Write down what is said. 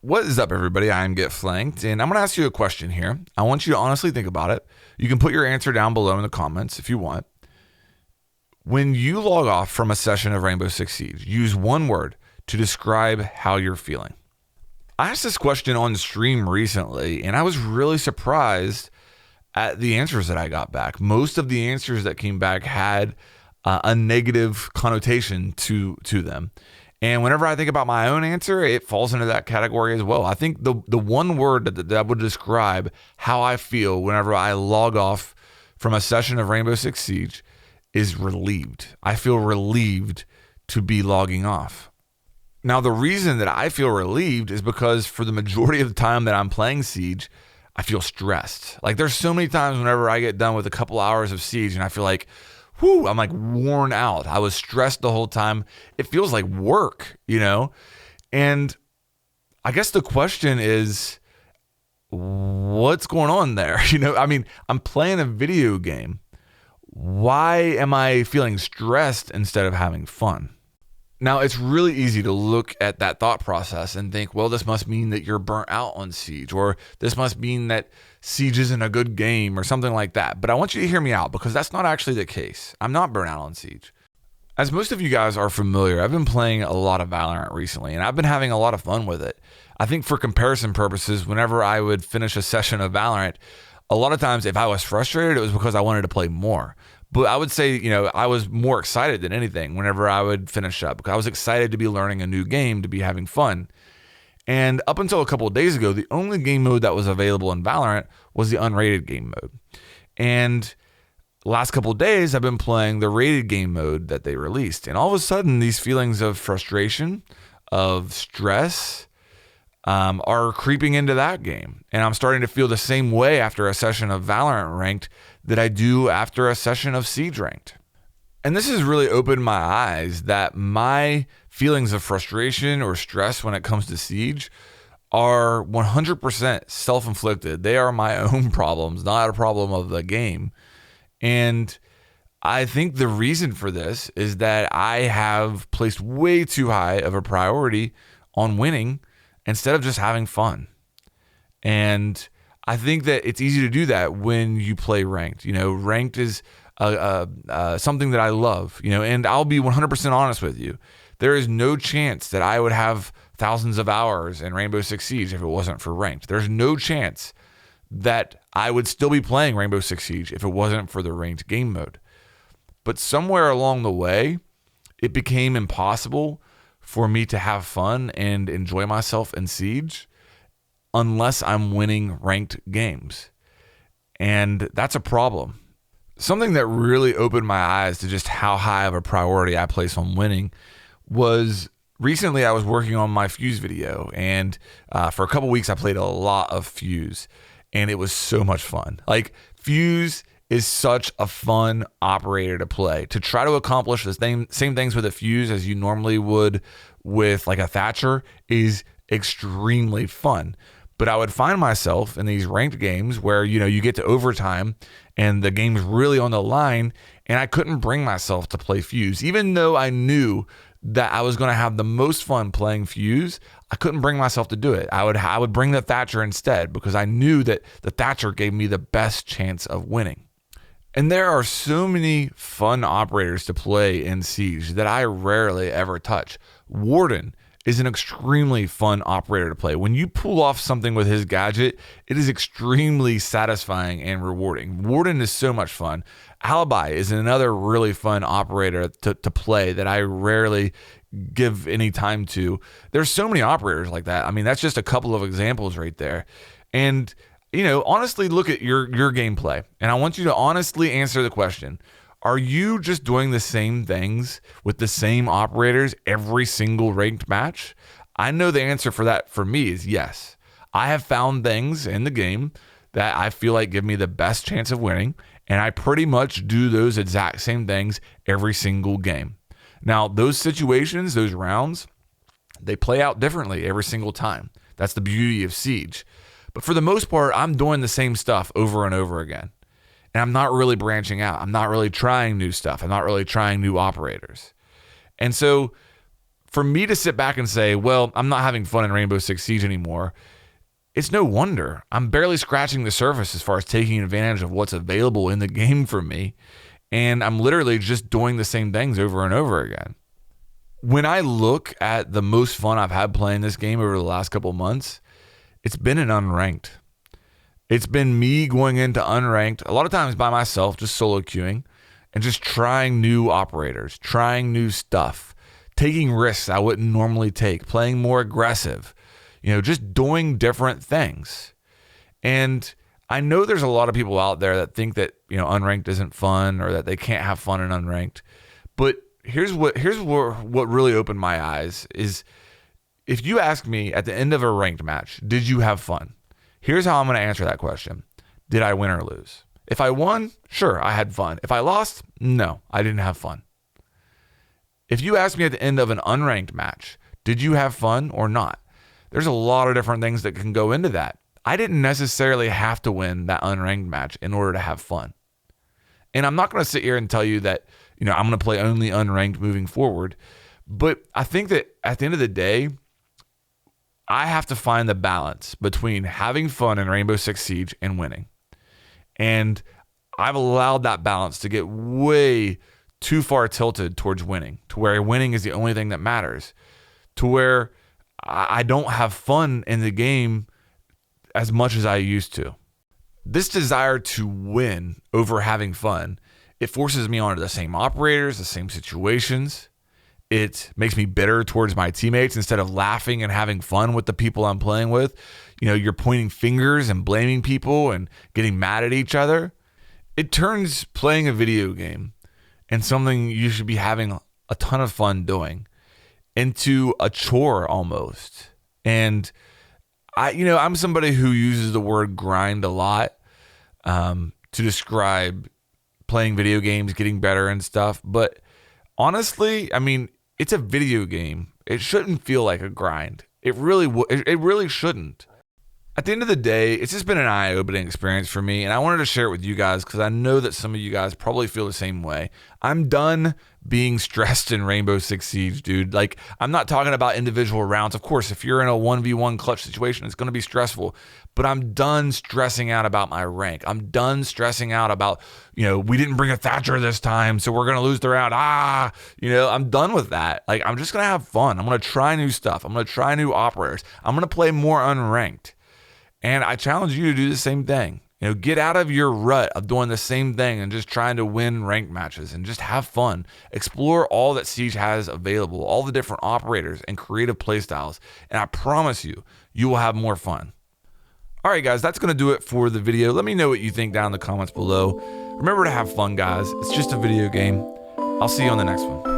What is up, everybody? I am Get Flanked, and I'm going to ask you a question here. I want you to honestly think about it. You can put your answer down below in the comments if you want. When you log off from a session of Rainbow Six Siege, use one word to describe how you're feeling. I asked this question on stream recently, and I was really surprised at the answers that I got back. Most of the answers that came back had a negative connotation to them. And whenever I think about my own answer, it falls into that category as well. I think the one word that would describe how I feel whenever I log off from a session of Rainbow Six Siege is relieved. I feel relieved to be logging off. Now, the reason that I feel relieved is because for the majority of the time that I'm playing Siege, I feel stressed. Like, there's so many times whenever I get done with a couple hours of Siege and I feel like, whew, I'm like worn out. I was stressed the whole time. It feels like work, And I guess the question is, what's going on there? I'm playing a video game. Why am I feeling stressed instead of having fun? Now, it's really easy to look at that thought process and think, well, this must mean that you're burnt out on Siege, or this must mean that Siege isn't a good game or something like that. But I want you to hear me out because that's not actually the case. I'm not burnt out on Siege. As most of you guys are familiar, I've been playing a lot of Valorant recently, and I've been having a lot of fun with it. I think for comparison purposes, whenever I would finish a session of Valorant, a lot of times if I was frustrated, it was because I wanted to play more. But I would say, I was more excited than anything whenever I would finish up because I was excited to be learning a new game, to be having fun. And up until a couple of days ago, the only game mode that was available in Valorant was the unrated game mode. And last couple of days, I've been playing the rated game mode that they released. And all of a sudden, these feelings of frustration, of stress, are creeping into that game. And I'm starting to feel the same way after a session of Valorant ranked that I do after a session of Siege ranked. And this has really opened my eyes that my feelings of frustration or stress when it comes to Siege are 100% self-inflicted. They are my own problems, not a problem of the game. And I think the reason for this is that I have placed way too high of a priority on winning instead of just having fun. And I think that it's easy to do that when you play ranked. Ranked is something that I love, and I'll be 100% honest with you. There is no chance that I would have thousands of hours in Rainbow Six Siege if it wasn't for ranked. There's no chance that I would still be playing Rainbow Six Siege if it wasn't for the ranked game mode. But somewhere along the way, it became impossible for me to have fun and enjoy myself in Siege unless I'm winning ranked games. And that's a problem. Something that really opened my eyes to just how high of a priority I place on winning was recently I was working on my Fuse video. And for a couple weeks, I played a lot of Fuse. And it was so much fun. Like, Fuse is such a fun operator to play. To try to accomplish the same things with a Fuse as you normally would with like a Thatcher is extremely fun. But I would find myself in these ranked games where, you get to overtime and the game's really on the line, and I couldn't bring myself to play Fuse. Even though I knew that I was going to have the most fun playing Fuse, I couldn't bring myself to do it. I would bring the Thatcher instead because I knew that the Thatcher gave me the best chance of winning. And there are so many fun operators to play in Siege that I rarely ever touch. Warden is an extremely fun operator to play. When you pull off something with his gadget, it is extremely satisfying and rewarding. Warden is so much fun. Alibi is another really fun operator to play that I rarely give any time to. There's so many operators like that. That's just a couple of examples right there. And, honestly look at your gameplay. And I want you to honestly answer the question. Are you just doing the same things with the same operators every single ranked match? I know the answer for that for me is yes. I have found things in the game that I feel like give me the best chance of winning, and I pretty much do those exact same things every single game. Now, those situations, those rounds, they play out differently every single time. That's the beauty of Siege. But for the most part, I'm doing the same stuff over and over again. And I'm not really branching out. I'm not really trying new stuff. I'm not really trying new operators. And so for me to sit back and say, well, I'm not having fun in Rainbow Six Siege anymore, it's no wonder. I'm barely scratching the surface as far as taking advantage of what's available in the game for me. And I'm literally just doing the same things over and over again. When I look at the most fun I've had playing this game over the last couple months, it's been in unranked. It's been me going into unranked, a lot of times by myself, just solo queuing, and just trying new operators, trying new stuff, taking risks I wouldn't normally take, playing more aggressive, just doing different things. And I know there's a lot of people out there that think that, unranked isn't fun or that they can't have fun in unranked. But here's what really opened my eyes is if you ask me at the end of a ranked match, did you have fun? Here's how I'm going to answer that question. Did I win or lose? If I won, sure, I had fun. If I lost, no, I didn't have fun. If you ask me at the end of an unranked match, did you have fun or not? There's a lot of different things that can go into that. I didn't necessarily have to win that unranked match in order to have fun. And I'm not going to sit here and tell you that, I'm going to play only unranked moving forward. But I think that at the end of the day, I have to find the balance between having fun in Rainbow Six Siege and winning. And I've allowed that balance to get way too far tilted towards winning, to where winning is the only thing that matters, to where I don't have fun in the game as much as I used to. This desire to win over having fun, it forces me onto the same operators, the same situations. It makes me bitter towards my teammates instead of laughing and having fun with the people I'm playing with. You're pointing fingers and blaming people and getting mad at each other. It turns playing a video game and something you should be having a ton of fun doing into a chore almost. And I'm somebody who uses the word grind a lot to describe playing video games, getting better and stuff. But honestly, it's a video game. It shouldn't feel like a grind. It really shouldn't. At the end of the day, it's just been an eye-opening experience for me, and I wanted to share it with you guys because I know that some of you guys probably feel the same way. I'm done being stressed in Rainbow Six Siege, dude. Like, I'm not talking about individual rounds. Of course, if you're in a 1v1 clutch situation, it's going to be stressful. But I'm done stressing out about my rank. I'm done stressing out about, we didn't bring a Thatcher this time, so we're going to lose the round. I'm done with that. Like, I'm just going to have fun. I'm going to try new stuff. I'm going to try new operators. I'm going to play more unranked. And I challenge you to do the same thing. Get out of your rut of doing the same thing and just trying to win ranked matches and just have fun. Explore all that Siege has available, all the different operators and creative playstyles. And I promise you, you will have more fun. All right, guys, that's going to do it for the video. Let me know what you think down in the comments below. Remember to have fun, guys. It's just a video game. I'll see you on the next one.